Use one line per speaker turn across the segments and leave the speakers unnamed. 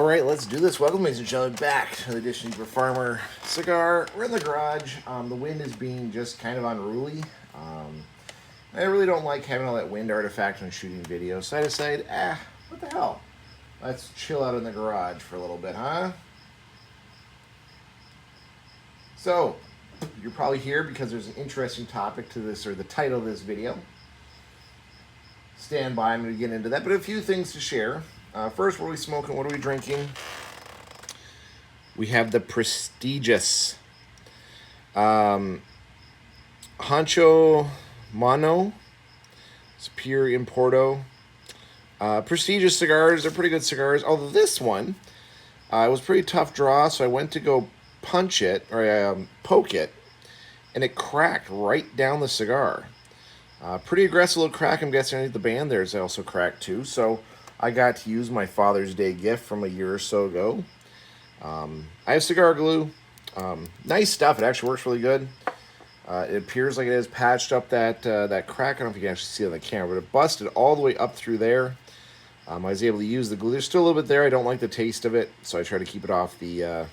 All right, let's do this. Welcome, ladies and gentlemen, back to the Edition for Farmer cigar. We're in the garage. The wind is being just kind of unruly. I really don't like having all that wind artifact when shooting videos, so I decided, what the hell? Let's chill out in the garage for a little bit, huh? So, you're probably here because there's an interesting topic to this, or the title of this video. Stand by, I'm going to get into that, but a few things to share. First, what are we smoking? What are we drinking? We have the prestigious Hancho Mano. It's pure Importo. Prestigious cigars. They're pretty good cigars. Although this one, it was a pretty tough draw, so I went to go punch it, or poke it, and it cracked right down the cigar. Pretty aggressive little crack. I'm guessing underneath the band there is also cracked too. So I got to use my Father's Day gift from a year or so ago. I have cigar glue. Nice stuff. It actually works really good. It appears like it has patched up that crack. I don't know if you can actually see it on the camera, but it busted all the way up through there. I was able to use the glue. There's still a little bit there. I don't like the taste of it, so I try to keep it off the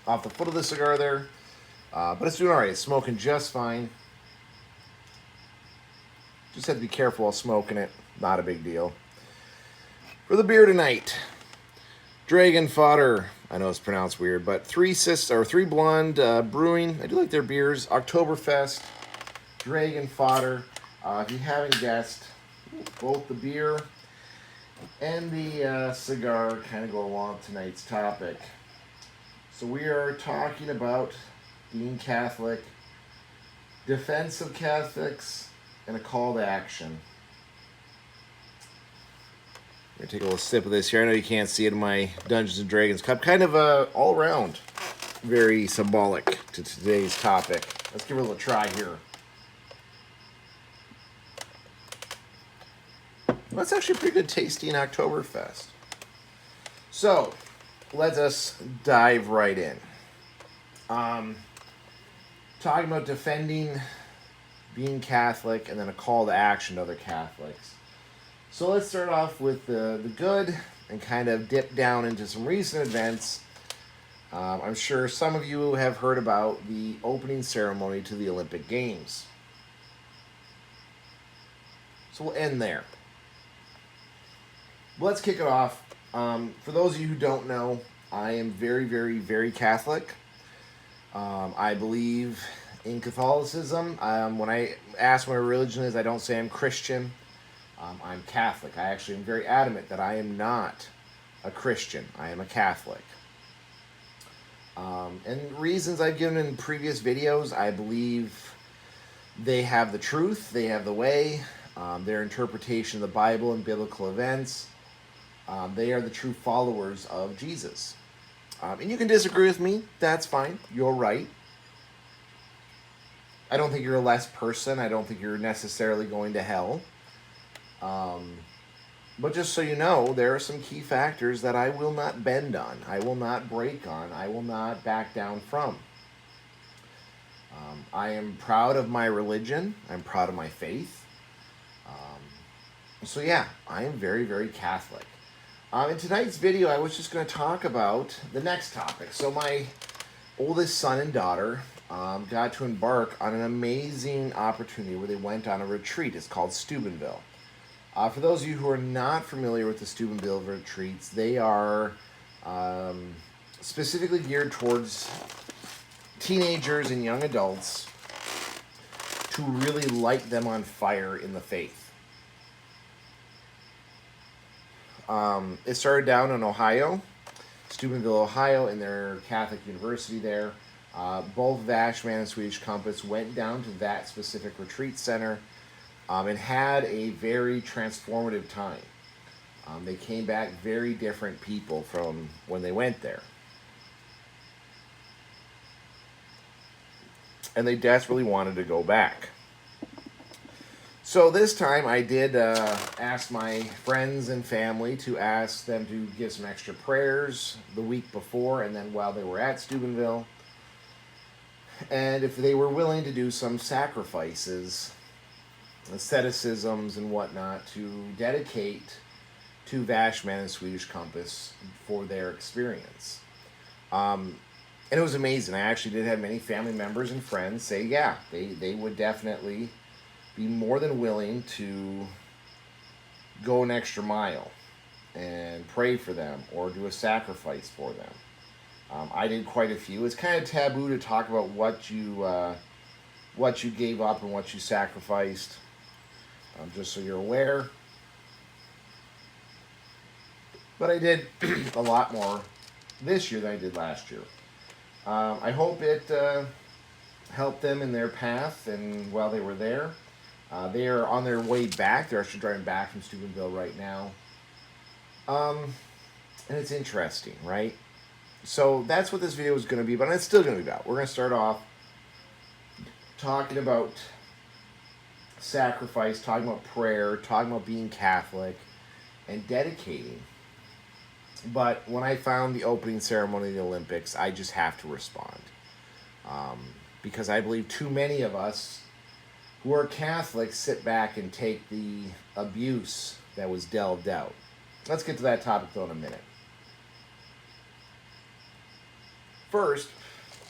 foot of the cigar there. But it's doing all right. It's smoking just fine. Just have to be careful while smoking it. Not a big deal. For the beer tonight, Dragon Fodder. I know it's pronounced weird, but Three Blonde Brewing. I do like their beers. Oktoberfest, Dragon Fodder. If you haven't guessed, both the beer and the cigar kind of go along with tonight's topic. So we are talking about being Catholic, defense of Catholics, and a call to action. I'm going to take a little sip of this here. I know you can't see it in my Dungeons & Dragons cup. Kind of all around very symbolic to today's topic. Let's give it a little try here. Well, that's actually pretty good tasting Oktoberfest. So, let us dive right in. Talking about defending being Catholic and then a call to action to other Catholics. So let's start off with the good and kind of dip down into some recent events. I'm sure some of you have heard about the opening ceremony to the Olympic Games. So we'll end there. Let's kick it off. For those of you who don't know, I am very, very, very Catholic. I believe in Catholicism. When I ask what my religion is, I don't say I'm Christian. I'm Catholic. I actually am very adamant that I am not a Christian. I am a Catholic. And reasons I've given in previous videos, I believe they have the truth, they have the way, their interpretation of the Bible and biblical events. They are the true followers of Jesus. And you can disagree with me. That's fine. You're right. I don't think you're a less person. I don't think you're necessarily going to hell. But just so you know, there are some key factors that I will not bend on. I will not break on. I will not back down from. I am proud of my religion. I'm proud of my faith. So yeah, I am very, very Catholic. In tonight's video, I was just going to talk about the next topic. So my oldest son and daughter got to embark on an amazing opportunity where they went on a retreat. It's called Steubenville. For those of you who are not familiar with the Steubenville retreats, they are specifically geared towards teenagers and young adults to really light them on fire in the faith. It started down in Ohio, Steubenville, Ohio, in their Catholic university there. Both Vashman and Swedish Compass went down to that specific retreat center and had a very transformative time. They came back very different people from when they went there. And they desperately wanted to go back. So this time I did ask my friends and family to ask them to give some extra prayers the week before and then while they were at Steubenville. And if they were willing to do some sacrifices, asceticisms and whatnot to dedicate to Vashman and Swedish Compass for their experience. And it was amazing. I actually did have many family members and friends say, yeah, they would definitely be more than willing to go an extra mile and pray for them or do a sacrifice for them. I did quite a few. It's kind of taboo to talk about what you gave up and what you sacrificed. Just so you're aware. But I did a lot more this year than I did last year. I hope it helped them in their path and while they were there. They are on their way back. They're actually driving back from Steubenville right now. And it's interesting, right? So that's what this video is going to be, but it's still going to be about. We're going to start off talking about sacrifice, talking about prayer, talking about being Catholic, and dedicating. But when I found the opening ceremony of the Olympics, I just have to respond. Because I believe too many of us who are Catholics sit back and take the abuse that was delved out. Let's get to that topic though in a minute. First,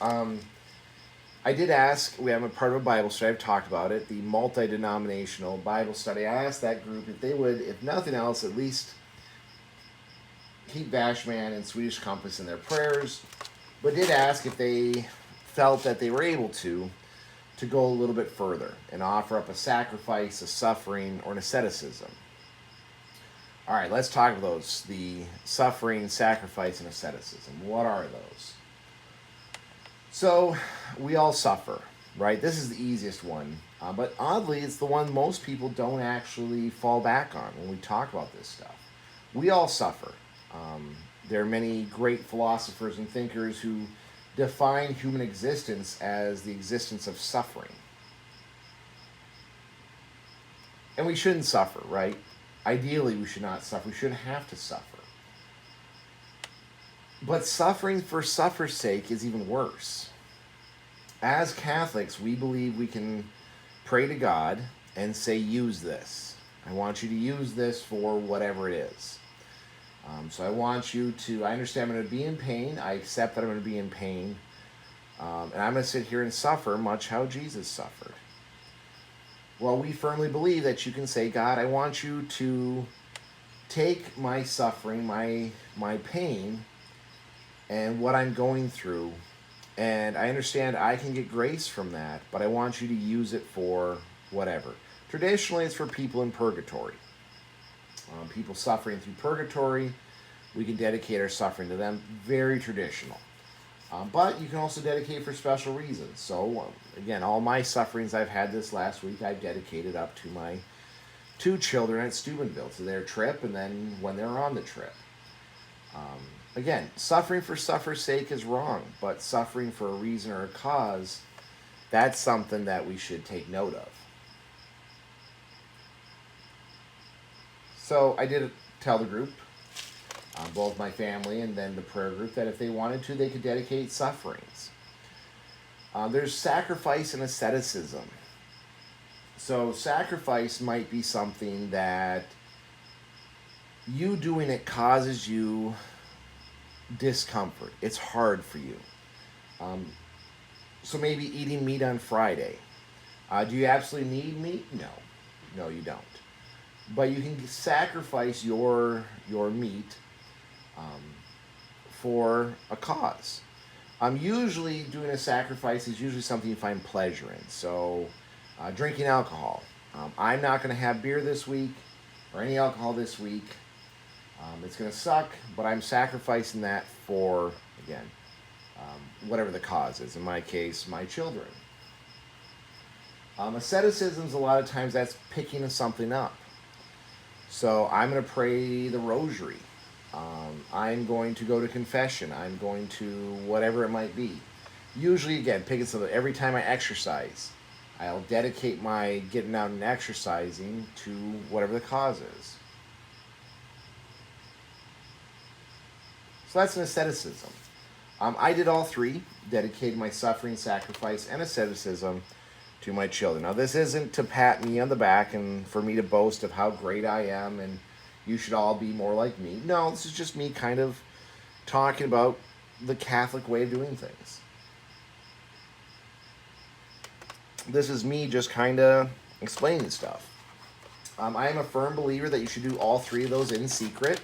I did ask, we have a part of a Bible study, I've talked about it, the multi-denominational Bible study. I asked that group if they would, if nothing else, at least keep Vashman and Swedish Compass in their prayers, but did ask if they felt that they were able to go a little bit further and offer up a sacrifice, a suffering, or an asceticism. All right, let's talk about those. The suffering, sacrifice, and asceticism. What are those? So, we all suffer, right? This is the easiest one. But oddly, it's the one most people don't actually fall back on when we talk about this stuff. We all suffer. There are many great philosophers and thinkers who define human existence as the existence of suffering. And we shouldn't suffer, right? Ideally, we should not suffer. We shouldn't have to suffer. But suffering for suffer's sake is even worse. As Catholics, we believe we can pray to God and say, use this. I want you to use this for whatever it is. So I want you to, I understand I'm going to be in pain. I accept that I'm going to be in pain. And I'm going to sit here and suffer much how Jesus suffered. Well, we firmly believe that you can say, God, I want you to take my suffering, my pain, and what I'm going through, and I understand I can get grace from that, but I want you to use it for whatever. Traditionally, it's for people in purgatory. People suffering through purgatory, we can dedicate our suffering to them. Very traditional. But you can also dedicate for special reasons. So, again, all my sufferings I've had this last week, I've dedicated up to my 2 children at Steubenville, to their trip, and then when they're on the trip. Again, suffering for suffer's sake is wrong, but suffering for a reason or a cause, that's something that we should take note of. So I did tell the group, both my family and then the prayer group, that if they wanted to, they could dedicate sufferings. There's sacrifice and asceticism. So sacrifice might be something that you doing it causes you discomfort. It's hard for you. So maybe eating meat on Friday. Do you absolutely need meat? No, you don't. But you can sacrifice your meat for a cause. Usually doing a sacrifice is usually something you find pleasure in. So drinking alcohol. I'm not going to have beer this week or any alcohol this week. It's going to suck, but I'm sacrificing that for, again, whatever the cause is. In my case, my children. Asceticism, a lot of times that's picking something up. So I'm going to pray the rosary. I'm going to go to confession. I'm going to whatever it might be. Usually, again, picking something. Every time I exercise, I'll dedicate my getting out and exercising to whatever the cause is. So that's an asceticism. I did all 3, dedicated my suffering, sacrifice, and asceticism to my children. Now, this isn't to pat me on the back and for me to boast of how great I am and you should all be more like me. No, this is just me kind of talking about the Catholic way of doing things. This is me just kind of explaining stuff. I am a firm believer that you should do all three of those in secret.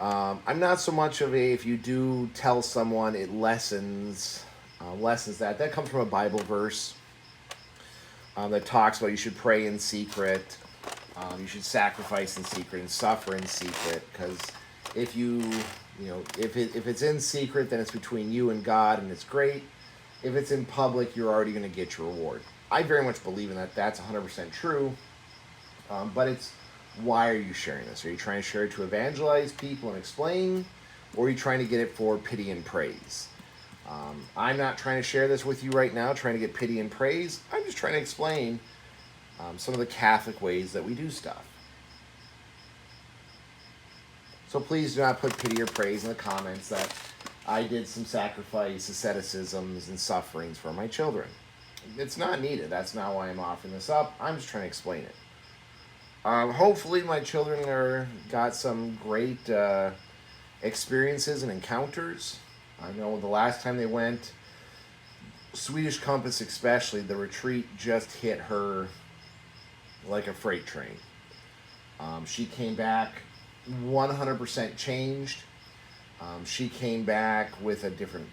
I'm not so much of a, if you do tell someone, it lessens that. That comes from a Bible verse that talks about you should pray in secret, you should sacrifice in secret and suffer in secret, because if if it's in secret, then it's between you and God, and it's great. If it's in public, you're already going to get your reward. I very much believe in that. That's 100% true. But it's, why are you sharing this? Are you trying to share it to evangelize people and explain, or are you trying to get it for pity and praise? I'm not trying to share this with you right now, trying to get pity and praise. I'm just trying to explain some of the Catholic ways that we do stuff. So please do not put pity or praise in the comments that I did some sacrifice, asceticisms, and sufferings for my children. It's not needed. That's not why I'm offering this up. I'm just trying to explain it. Hopefully my children got some great experiences and encounters. I know the last time they went, Swedish Compass especially, the retreat just hit her like a freight train. She came back 100% changed. She came back with a different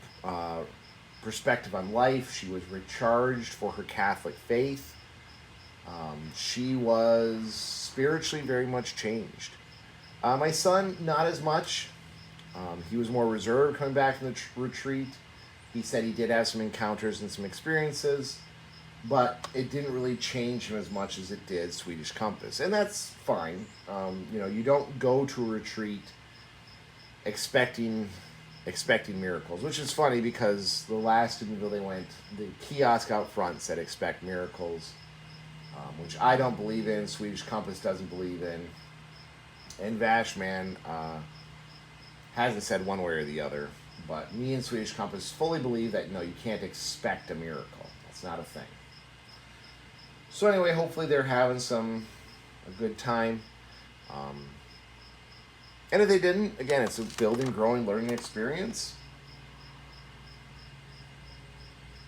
perspective on life. She was recharged for her Catholic faith. She was spiritually very much changed. My son, not as much. He was more reserved coming back from the retreat. He said he did have some encounters and some experiences, but it didn't really change him as much as it did Swedish Compass. And that's fine. You don't go to a retreat expecting miracles, which is funny because the last Steubenville they went, the kiosk out front said expect miracles, which I don't believe in, Swedish Compass doesn't believe in, and Vashman hasn't said one way or the other, but me and Swedish Compass fully believe that no, you can't expect a miracle. That's not a thing. So anyway, hopefully they're having a good time. And if they didn't, again, it's a building, growing, learning experience.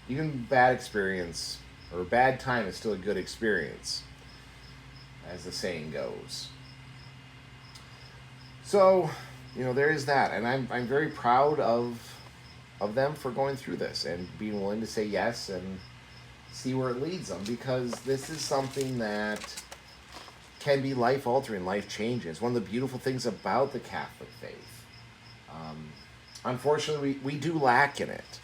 Even bad experience or a bad time is still a good experience, as the saying goes. So, there is that, and I'm very proud of them for going through this and being willing to say yes and see where it leads them, because this is something that can be life-altering, life-changing. It's one of the beautiful things about the Catholic faith. Unfortunately, we do lack in it.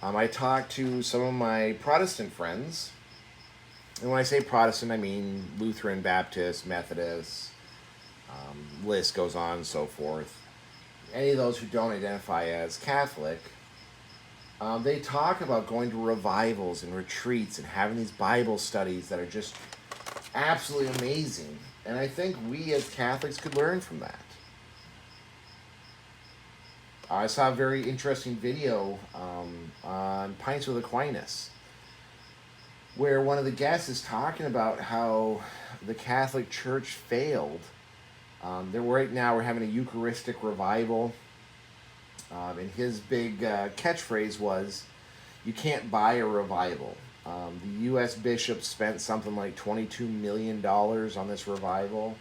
I talked to some of my Protestant friends, and when I say Protestant, I mean Lutheran, Baptist, Methodist, list goes on and so forth. Any of those who don't identify as Catholic, they talk about going to revivals and retreats and having these Bible studies that are just absolutely amazing. And I think we as Catholics could learn from that. I saw a very interesting video on Pints with Aquinas, where one of the guests is talking about how the Catholic Church failed. Right now we're having a Eucharistic revival, and his big catchphrase was, "You can't buy a revival." The U.S. bishops spent something like $22 million on this revival,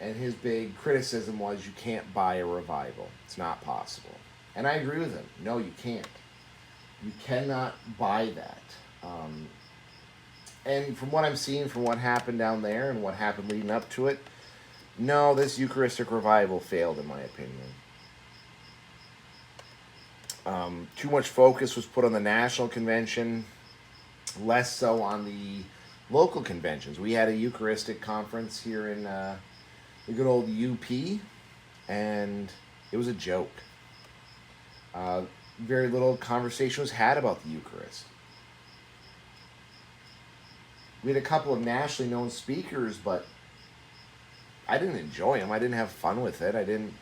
and his big criticism was, you can't buy a revival. It's not possible. And I agree with him. No, you can't. You cannot buy that. And from what I'm seeing, from what happened down there and what happened leading up to it, no, this Eucharistic revival failed, in my opinion. Too much focus was put on the national convention, less so on the local conventions. We had a Eucharistic conference here in the good old UP, and it was a joke. Very little conversation was had about the Eucharist. We had a couple of nationally known speakers, but I didn't enjoy them. I didn't have fun with it. I didn't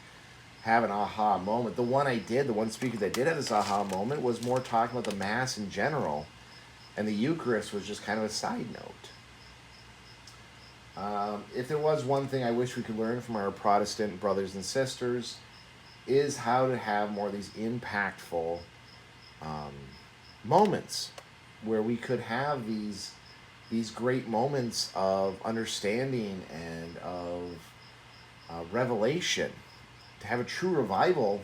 have an aha moment. The one speaker that did have this aha moment was more talking about the Mass in general, and the Eucharist was just kind of a side note. If there was one thing I wish we could learn from our Protestant brothers and sisters, is how to have more of these impactful um, moments where we could have these great moments of understanding and of revelation, to have a true revival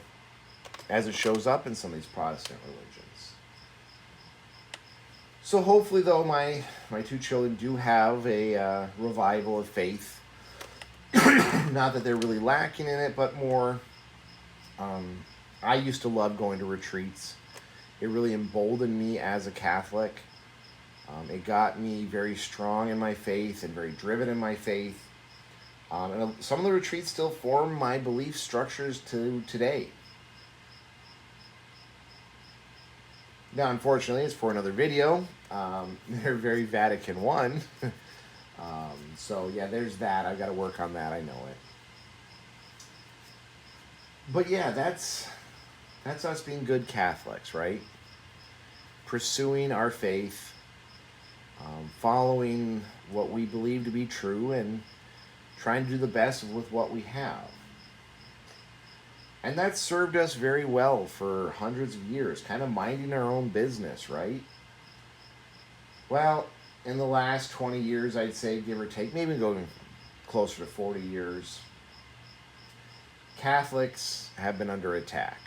as it shows up in some of these Protestant religions. So hopefully, though, my two children do have a revival of faith. Not that they're really lacking in it, but more. Um, I used to love going to retreats. It really emboldened me as a Catholic. It got me very strong in my faith and very driven in my faith. And some of the retreats still form my belief structures to today. Now, unfortunately, it's for another video. They're very Vatican I. So, yeah, there's that. I've got to work on that. I know it. But, yeah, that's us being good Catholics, right? Pursuing our faith, following what we believe to be true, and trying to do the best with what we have. And that served us very well for hundreds of years, kind of minding our own business, right? Well, in the last 20 years, I'd say, give or take, maybe going closer to 40 years, Catholics have been under attack.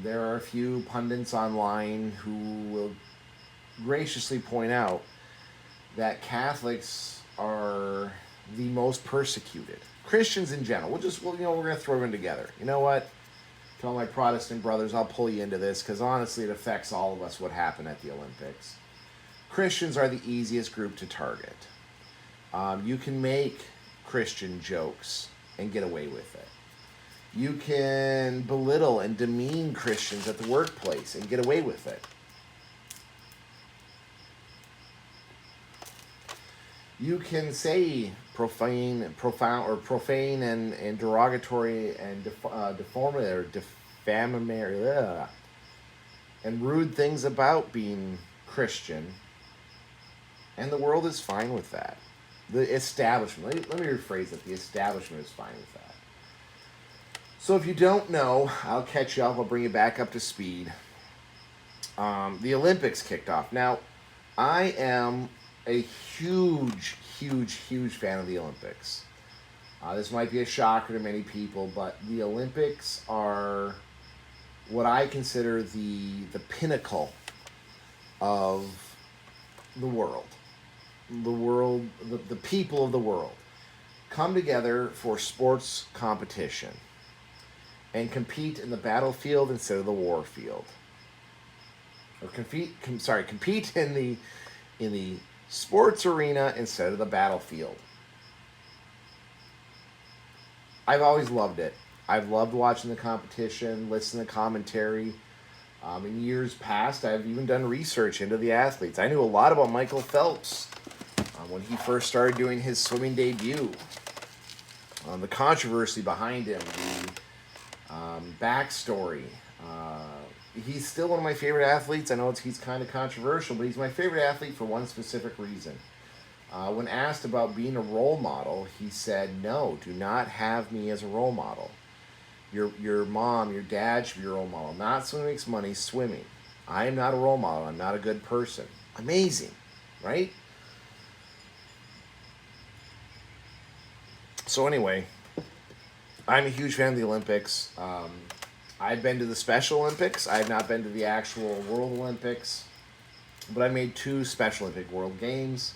There are a few pundits online who will graciously point out that Catholics are the most persecuted. Christians in general. We're going to throw them together. You know what? To all my Protestant brothers, I'll pull you into this because honestly it affects all of us what happened at the Olympics. Christians are the easiest group to target. You can make Christian jokes and get away with it. You can belittle and demean Christians at the workplace and get away with it. You can say profane and derogatory and defamatory and rude things about being Christian, and the world is fine with that. The establishment, let me rephrase it, the establishment is fine with that. So if you don't know, I'll catch you up, I'll bring you back up to speed. The Olympics kicked off. Now, I am a huge fan of the Olympics. This might be a shocker to many people, but the Olympics are what I consider the pinnacle of the world. The people of the world come together for sports competition and compete in the battlefield instead of the war field. Or compete in the sports arena instead of the battlefield. I've always loved it. I've loved watching the competition, listening to commentary. In years past, I've even done research into the athletes. I knew a lot about Michael Phelps when he first started doing his swimming debut. The controversy behind him, the backstory. He's still one of my favorite athletes. I know he's kind of controversial, but he's my favorite athlete for one specific reason. When asked about being a role model, he said, "No, do not have me as a role model. Your mom, your dad should be your role model. Not someone who makes money swimming. I am not a role model. I'm not a good person." Amazing, right? So anyway, I'm a huge fan of the Olympics. I've been to the Special Olympics. I have not been to the actual World Olympics. But I made 2 Special Olympic World Games.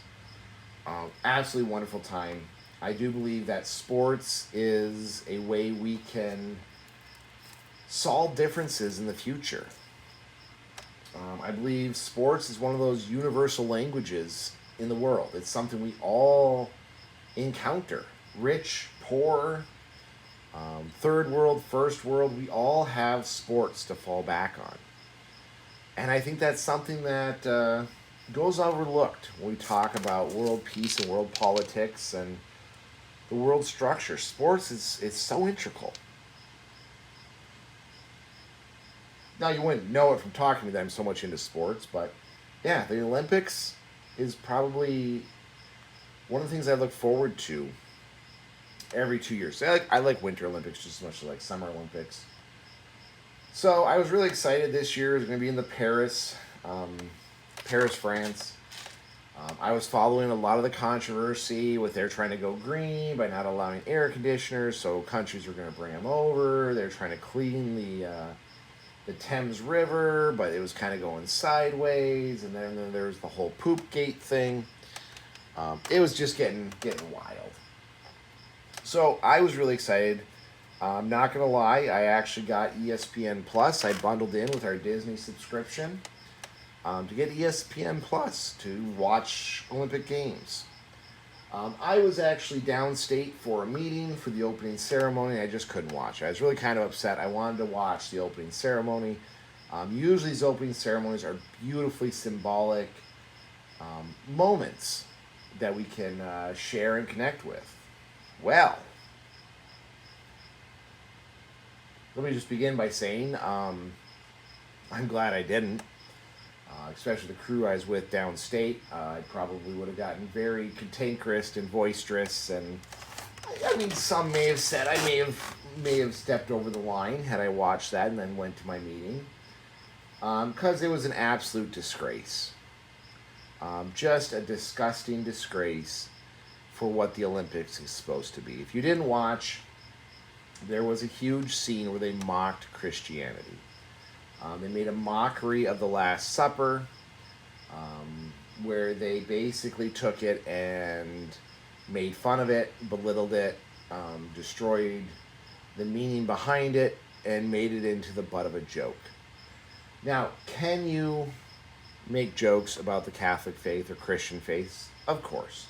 Absolutely wonderful time. I do believe that sports is a way we can solve differences in the future. I believe sports is one of those universal languages in the world. It's something we all encounter. Rich, poor, third world, first world, we all have sports to fall back on. And I think that's something that goes overlooked when we talk about world peace and world politics and the world structure. Sports is so integral. Now, you wouldn't know it from talking to them so much into sports, but yeah, the Olympics is probably one of the things I look forward to every 2 years. I like Winter Olympics just as much as I like Summer Olympics. So I was really excited this year. It was going to be in the Paris, France. I was following a lot of the controversy with they're trying to go green by not allowing air conditioners, so countries were going to bring them over. They're trying to clean the Thames River, but it was kind of going sideways. And then there was the whole poop gate thing. It was just getting wild. So I was really excited. I'm not going to lie, I actually got ESPN Plus. I bundled in with our Disney subscription to get ESPN Plus to watch Olympic Games. I was actually downstate for a meeting for the opening ceremony. I just couldn't watch it. I was really kind of upset. I wanted to watch the opening ceremony. Usually these opening ceremonies are beautifully symbolic moments that we can share and connect with. Well, let me just begin by saying I'm glad I didn't. Especially the crew I was with downstate. I probably would have gotten very cantankerous and boisterous, and I mean, some may have said I may have stepped over the line had I watched that and then went to my meeting, because it was an absolute disgrace, just a disgusting disgrace for what the Olympics is supposed to be. If you didn't watch, there was a huge scene where they mocked Christianity. They made a mockery of the Last Supper, where they basically took it and made fun of it, belittled it, destroyed the meaning behind it, and made it into the butt of a joke. Now, can you make jokes about the Catholic faith or Christian faith? Of course.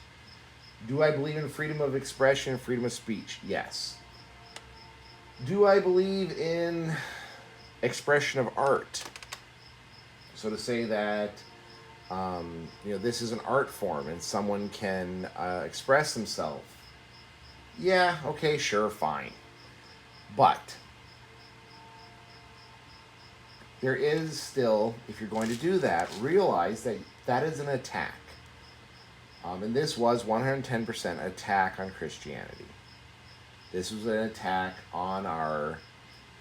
Do I believe in freedom of expression and freedom of speech? Yes. Do I believe in expression of art? So to say that this is an art form and someone can express themselves, yeah, okay, sure, fine. But there is still, if you're going to do that, realize that that is an attack. And this was 110% an attack on Christianity. This was an attack on our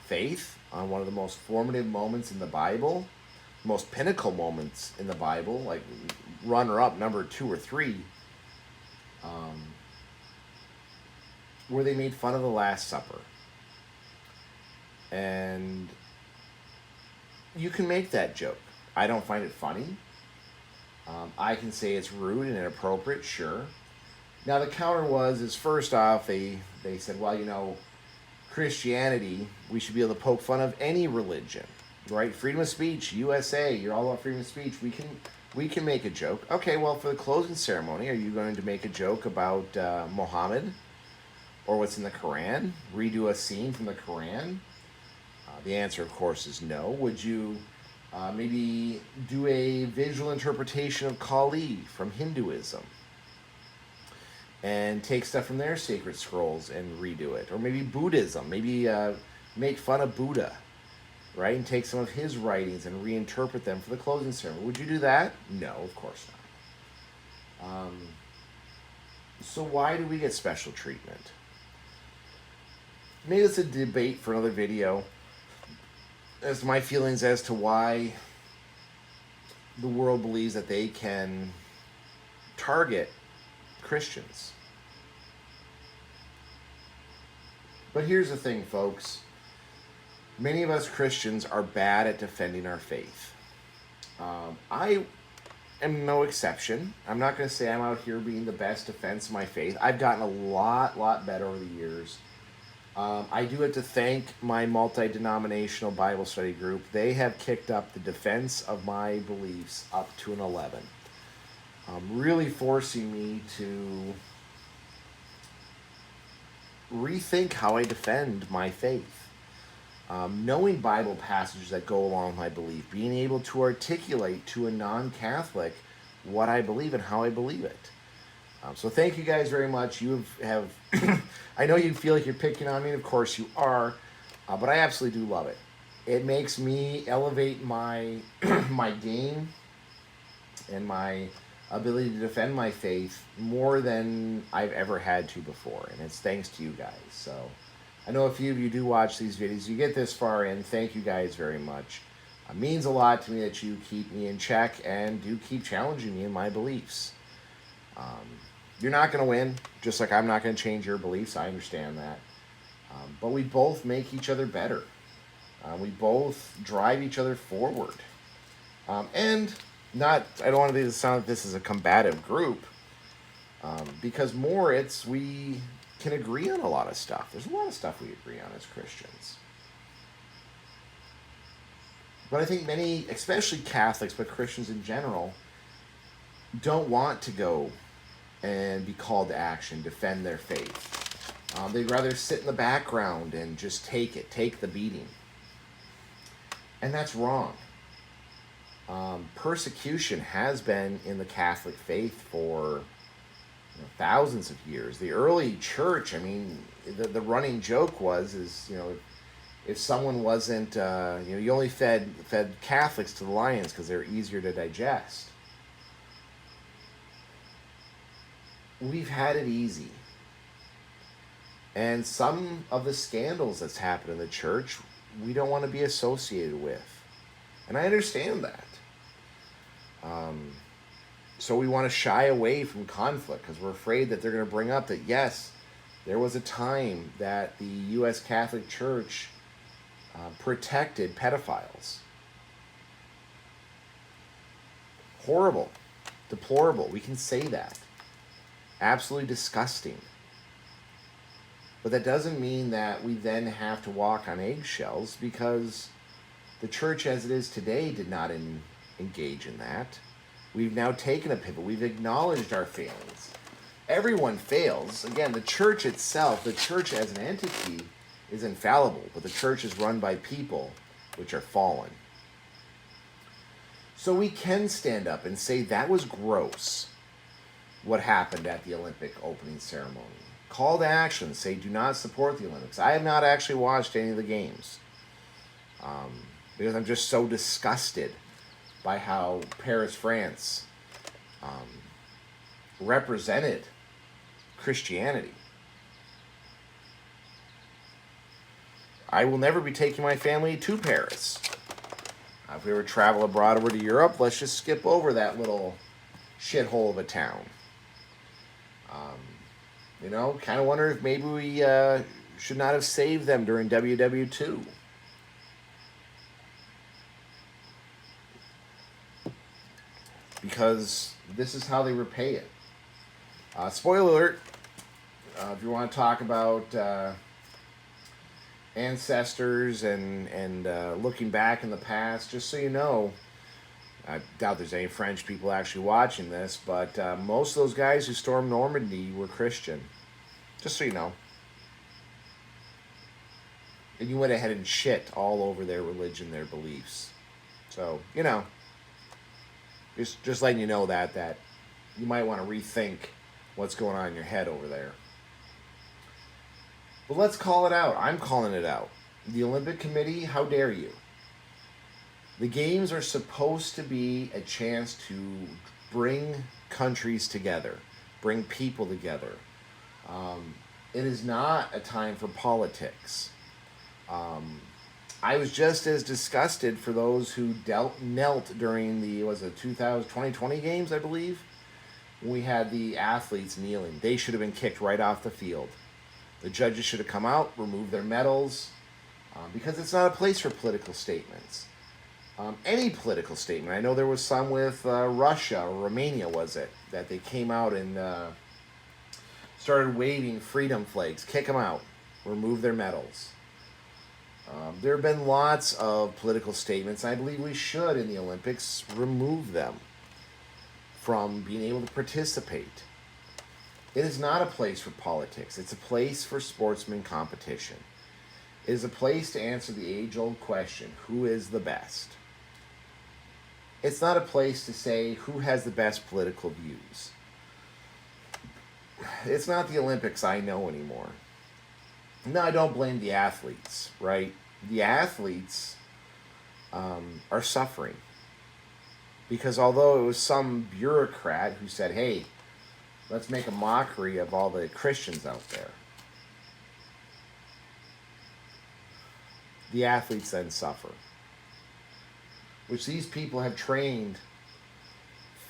faith, on one of the most formative moments in the Bible, most pinnacle moments in the Bible, like runner-up number 2 or 3, where they made fun of the Last Supper. And you can make that joke. I don't find it funny. I can say it's rude and inappropriate, sure. Now the counter is first off, they said, well, Christianity, we should be able to poke fun of any religion, right? Freedom of speech, USA, you're all about freedom of speech. We can make a joke. Okay, well, for the closing ceremony, are you going to make a joke about Muhammad or what's in the Quran? Redo a scene from the Quran? The answer, of course, is no. Would you maybe do a visual interpretation of Kali from Hinduism and take stuff from their sacred scrolls and redo it? Or maybe Buddhism, maybe make fun of Buddha, right? And take some of his writings and reinterpret them for the closing ceremony. Would you do that? No, of course not. So why do we get special treatment? Maybe it's a debate for another video as to my feelings as to why the world believes that they can target Christians. But here's the thing, folks. Many of us Christians are bad at defending our faith. I am no exception. I'm not going to say I'm out here being the best defense of my faith. I've gotten a lot better over the years. I do have to thank my multi-denominational Bible study group. They have kicked up the defense of my beliefs up to an 11. Really forcing me to rethink how I defend my faith. Knowing Bible passages that go along with my belief, being able to articulate to a non-Catholic what I believe and how I believe it. So thank you guys very much. You have I know you feel like you're picking on me, and of course you are, but I absolutely do love it. It makes me elevate my my game and my ability to defend my faith more than I've ever had to before, and it's thanks to you guys. So I know a few of you do watch these videos. You get this far in. Thank you guys very much. It means a lot to me that you keep me in check and do keep challenging me in my beliefs. You're not going to win, just like I'm not going to change your beliefs. I understand that. But we both make each other better. We both drive each other forward. And not, I don't want to sound like this is a combative group, because more we can agree on a lot of stuff. There's a lot of stuff we agree on as Christians. But I think many, especially Catholics, but Christians in general, don't want to go and be called to action, defend their faith. They'd rather sit in the background and just take the beating. And that's wrong. Persecution has been in the Catholic faith for thousands of years. The early church, I mean, the running joke is if someone wasn't, you only fed Catholics to the lions because they're easier to digest. We've had it easy. And some of the scandals that's happened in the church, we don't want to be associated with. And I understand that. So we want to shy away from conflict because we're afraid that they're going to bring up that, yes, there was a time that the U.S. Catholic Church protected pedophiles. Horrible. Deplorable. We can say that. Absolutely disgusting. But that doesn't mean that we then have to walk on eggshells, because the church as it is today did not engage in that. We've now taken a pivot. We've acknowledged our failings. Everyone fails. Again, the church itself, the church as an entity, is infallible, but the church is run by people which are fallen. So we can stand up and say that was gross, what happened at the Olympic opening ceremony. Call to action, say do not support the Olympics. I have not actually watched any of the games because I'm just so disgusted by how Paris, France represented Christianity. I will never be taking my family to Paris. If we ever travel abroad over to Europe, let's just skip over that little shithole of a town. Kind of wonder if maybe we should not have saved them during WW2. Because this is how they repay it. Spoiler alert, if you want to talk about ancestors and looking back in the past, just so you know, I doubt there's any French people actually watching this, but most of those guys who stormed Normandy were Christian. Just so you know. And you went ahead and shit all over their religion, their beliefs. So, just letting you know that you might want to rethink what's going on in your head over there. But let's call it out. I'm calling it out. The Olympic Committee, how dare you? The games are supposed to be a chance to bring countries together, bring people together. It is not a time for politics. I was just as disgusted for those who knelt during the 2020 games, I believe. We had the athletes kneeling. They should have been kicked right off the field. The judges should have come out, removed their medals, because it's not a place for political statements. Any political statement. I know there was some with Russia or Romania, was it, that they came out and started waving freedom flags. Kick them out. Remove their medals. There have been lots of political statements. I believe we should, in the Olympics, remove them from being able to participate. It is not a place for politics. It's a place for sportsman competition. It is a place to answer the age-old question, who is the best? It's not a place to say who has the best political views. It's not the Olympics I know anymore. No, I don't blame the athletes, right? The athletes are suffering. Because although it was some bureaucrat who said, hey, let's make a mockery of all the Christians out there, the athletes then suffer, which these people have trained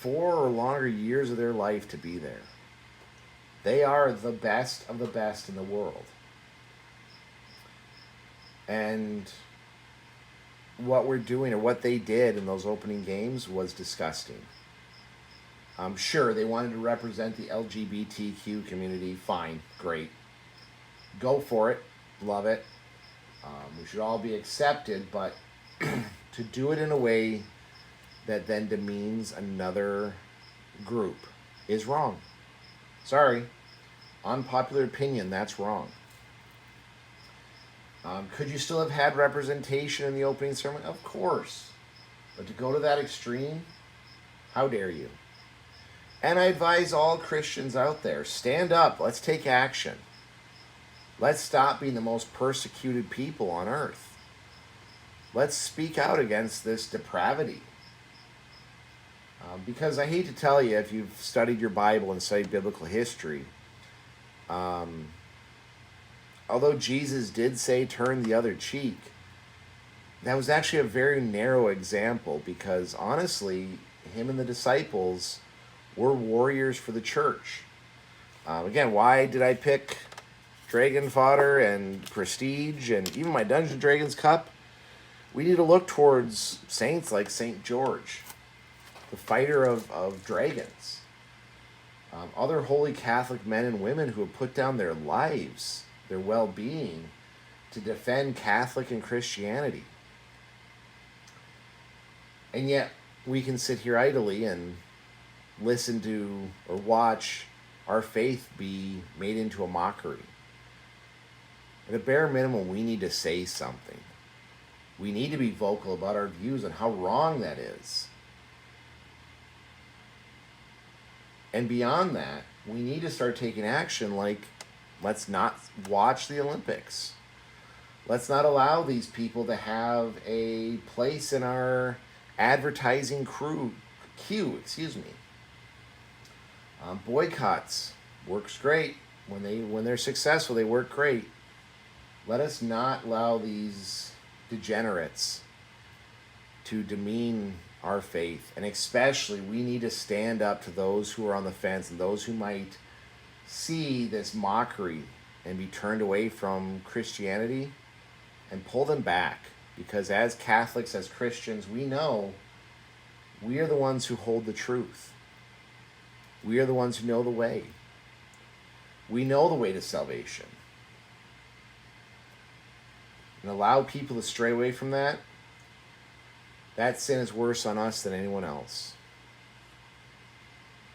4 or longer years of their life to be there. They are the best of the best in the world. And what we're doing, or what they did in those opening games, was disgusting. I'm sure they wanted to represent the LGBTQ community. Fine, great. Go for it. Love it. We should all be accepted, but to do it in a way that then demeans another group is wrong. Sorry. Unpopular opinion, that's wrong. Could you still have had representation in the opening ceremony? Of course. But to go to that extreme, how dare you? And I advise all Christians out there, stand up. Let's take action. Let's stop being the most persecuted people on earth. Let's speak out against this depravity. Because I hate to tell you, if you've studied your Bible and studied biblical history, although Jesus did say turn the other cheek, that was actually a very narrow example, because honestly, him and the disciples were warriors for the church. Again, why did I pick Dragon Fodder and Prestige and even my Dungeons & Dragons cup? We need to look towards saints like St. George, the fighter of dragons. Other holy Catholic men and women who have put down their lives, their well-being, to defend Catholic and Christianity. And yet, we can sit here idly and listen to or watch our faith be made into a mockery. At a bare minimum, we need to say something. We need to be vocal about our views on how wrong that is. And beyond that, we need to start taking action, like, let's not watch the Olympics. Let's not allow these people to have a place in our advertising queue. Boycotts works great. When they're successful, they work great. Let us not allow these degenerates to demean our faith. And especially, we need to stand up to those who are on the fence and those who might see this mockery and be turned away from Christianity, and pull them back. Because as Catholics, as Christians, we know we are the ones who hold the truth. We are the ones who know the way. We know the way to salvation. And allow people to stray away from that, that sin is worse on us than anyone else.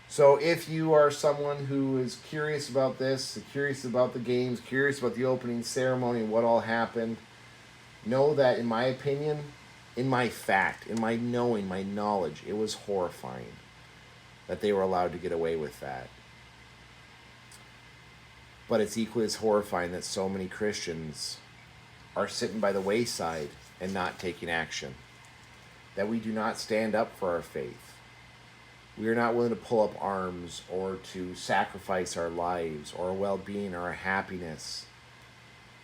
So if you are someone who is curious about this, curious about the games, curious about the opening ceremony and what all happened, know that in my opinion, in my fact, in my knowing, my knowledge, it was horrifying that they were allowed to get away with that. But it's equally as horrifying that so many Christians are sitting by the wayside and not taking action. That we do not stand up for our faith. We are not willing to pull up arms or to sacrifice our lives or our well-being or our happiness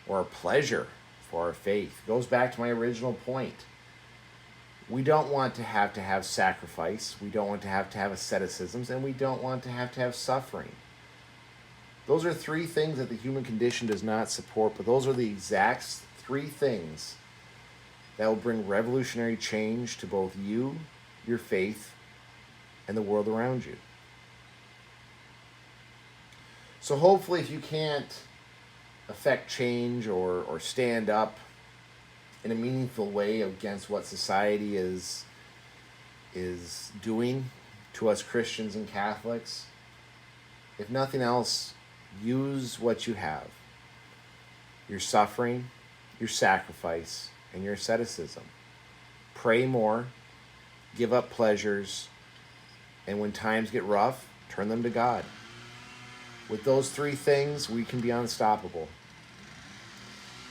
or our pleasure for our faith. It goes back to my original point. We don't want to have sacrifice. We don't want to have asceticisms, and we don't want to have suffering. Those are 3 things that the human condition does not support, but those are the exact 3 things that will bring revolutionary change to both you, your faith, and the world around you. So hopefully, if you can't affect change or stand up in a meaningful way against what society is doing to us Christians and Catholics, if nothing else, use what you have. Your suffering, your sacrifice, and your asceticism. Pray more, give up pleasures, and when times get rough, turn them to God. With those 3 things, we can be unstoppable.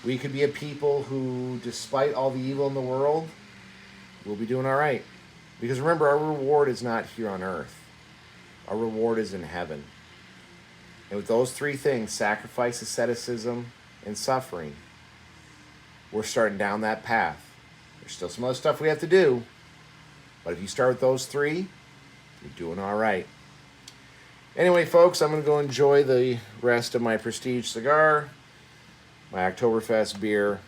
We could be a people who, despite all the evil in the world, will be doing all right. Because remember, our reward is not here on earth. Our reward is in heaven. And with those three things, sacrifice, asceticism, and suffering, we're starting down that path. There's still some other stuff we have to do, but if you start with those three, you're doing all right. Anyway, folks, I'm going to go enjoy the rest of my Prestige cigar, my Oktoberfest beer,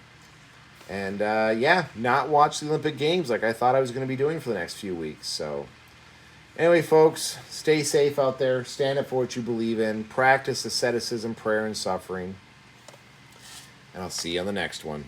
and not watch the Olympic Games like I thought I was going to be doing for the next few weeks. So anyway, folks, stay safe out there. Stand up for what you believe in. Practice asceticism, prayer, and suffering. And I'll see you on the next one.